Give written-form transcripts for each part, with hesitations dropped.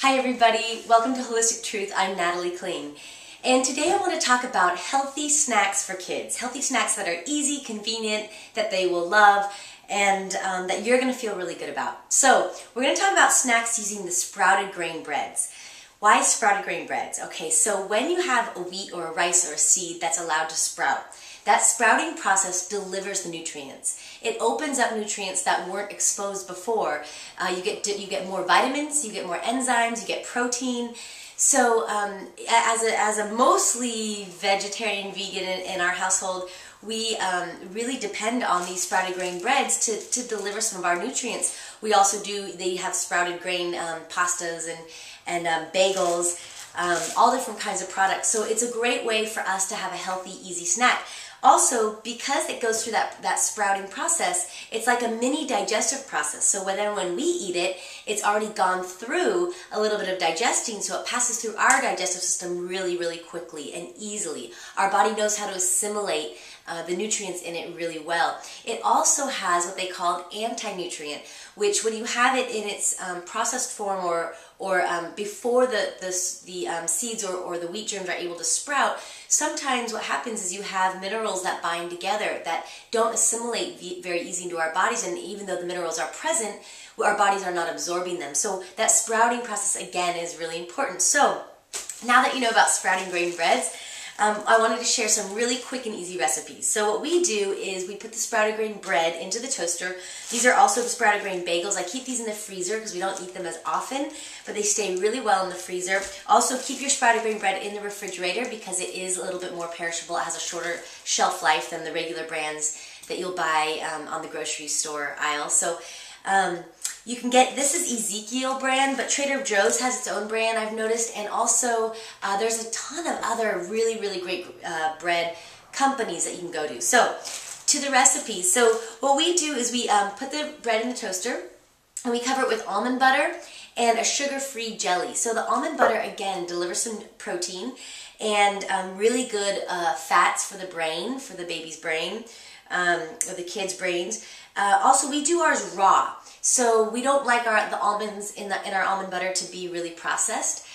Hi everybody, welcome to Holistic Truth. I'm Natalie Kling. And today I want to talk about healthy snacks for kids. Healthy snacks that are easy, convenient, that they will love, and that you're going to feel really good about. So, we're going to talk about snacks using the sprouted grain breads. Why sprouted grain breads? Okay, so when you have a wheat or a rice or a seed that's allowed to sprout, that sprouting process delivers the nutrients. It opens up nutrients that weren't exposed before. You get more vitamins, you get more enzymes, you get protein. So as a mostly vegetarian, vegan in our household, we really depend on these sprouted grain breads to deliver some of our nutrients. We also they have sprouted grain pastas and bagels, all different kinds of products. So it's a great way for us to have a healthy, easy snack. Also, because it goes through that sprouting process, it's like a mini digestive process. So then when we eat it, it's already gone through a little bit of digesting, so it passes through our digestive system really, really quickly and easily. Our body knows how to assimilate the nutrients in it really well. It also has what they call anti-nutrient, which when you have it in its processed form or before the seeds or the wheat germs are able to sprout, sometimes what happens is you have minerals that bind together that don't assimilate very easy into our bodies, and even though the minerals are present, our bodies are not absorbing them. So that sprouting process, again, is really important. So now that you know about sprouting grain breads, I wanted to share some really quick and easy recipes. So what we do is we put the sprouted grain bread into the toaster. These are also the sprouted grain bagels. I keep these in the freezer because we don't eat them as often, but they stay really well in the freezer. Also, keep your sprouted grain bread in the refrigerator because it is a little bit more perishable. It has a shorter shelf life than the regular brands that you'll buy on the grocery store aisle. So you can get, this is Ezekiel brand, but Trader Joe's has its own brand, I've noticed, and also there's a ton of other really, really great bread companies that you can go to. So, to the recipe. So, what we do is we put the bread in the toaster, and we cover it with almond butter and a sugar-free jelly. So, the almond butter, again, delivers some protein and really good fats for the brain, for the baby's brain, or the kids' brains. Also, we do ours raw. So we don't like the almonds in our almond butter to be really processed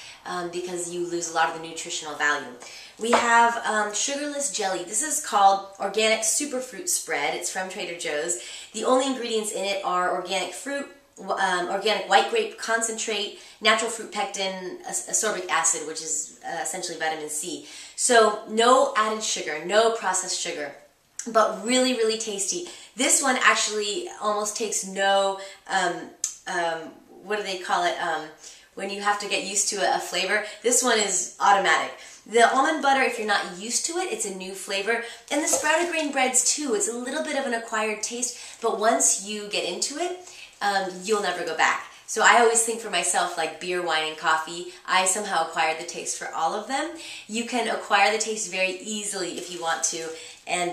because you lose a lot of the nutritional value. We have sugarless jelly. This is called Organic Superfruit Spread. It's from Trader Joe's. The only ingredients in it are organic fruit, organic white grape concentrate, natural fruit pectin, ascorbic acid, which is essentially vitamin C. So no added sugar, no processed sugar, but really, really tasty. This one actually almost takes no, what do they call it, when you have to get used to a flavor. This one is automatic. The almond butter, if you're not used to it, it's a new flavor. And the sprouted grain breads too, it's a little bit of an acquired taste, but once you get into it, you'll never go back. So I always think for myself, like beer, wine, and coffee, I somehow acquired the taste for all of them. You can acquire the taste very easily if you want to, and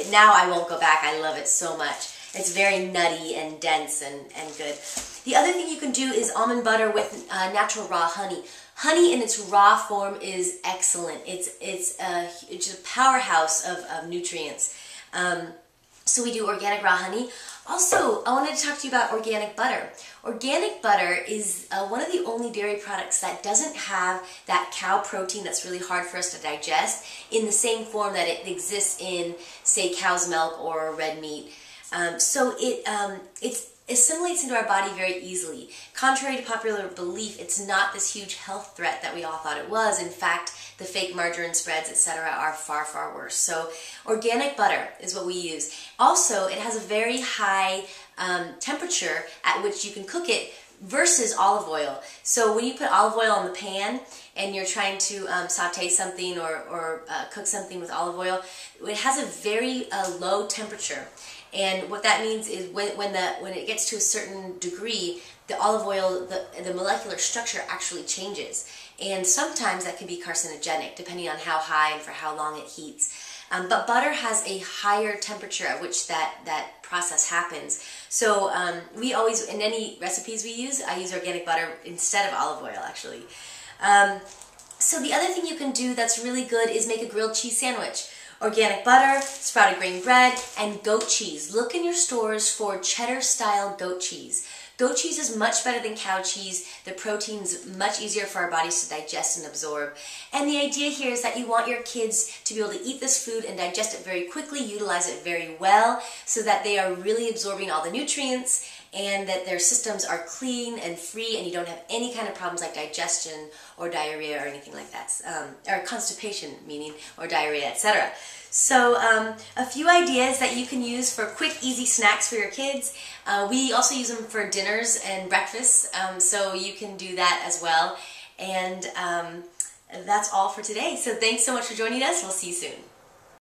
now I won't go back. I love it so much. It's very nutty and dense and good. The other thing you can do is almond butter with natural raw honey. Honey in its raw form is excellent. It's a powerhouse of nutrients. So we do organic raw honey. Also, I wanted to talk to you about organic butter. Organic butter is one of the only dairy products that doesn't have that cow protein that's really hard for us to digest in the same form that it exists in, say, cow's milk or red meat. So it assimilates into our body very easily. Contrary to popular belief, it's not this huge health threat that we all thought it was. In fact, the fake margarine spreads, etc., are far, far worse. So organic butter is what we use. Also, it has a very high temperature at which you can cook it versus olive oil. So when you put olive oil in the pan and you're trying to saute something or cook something with olive oil, it has a very low temperature. And what that means is when it gets to a certain degree, the olive oil, the molecular structure actually changes. And sometimes that can be carcinogenic, depending on how high and for how long it heats. But butter has a higher temperature at which that process happens. So we always, in any recipes we use, I use organic butter instead of olive oil, actually. So the other thing you can do that's really good is make a grilled cheese sandwich. Organic butter, sprouted grain bread, and goat cheese. Look in your stores for cheddar-style goat cheese. Goat cheese is much better than cow cheese. The protein's much easier for our bodies to digest and absorb. And the idea here is that you want your kids to be able to eat this food and digest it very quickly, utilize it very well, so that they are really absorbing all the nutrients and that their systems are clean and free and you don't have any kind of problems like digestion or diarrhea or anything like that, or constipation, meaning, or diarrhea, etc. So a few ideas that you can use for quick, easy snacks for your kids. We also use them for dinners and breakfasts, so you can do that as well. And that's all for today. So thanks so much for joining us. We'll see you soon.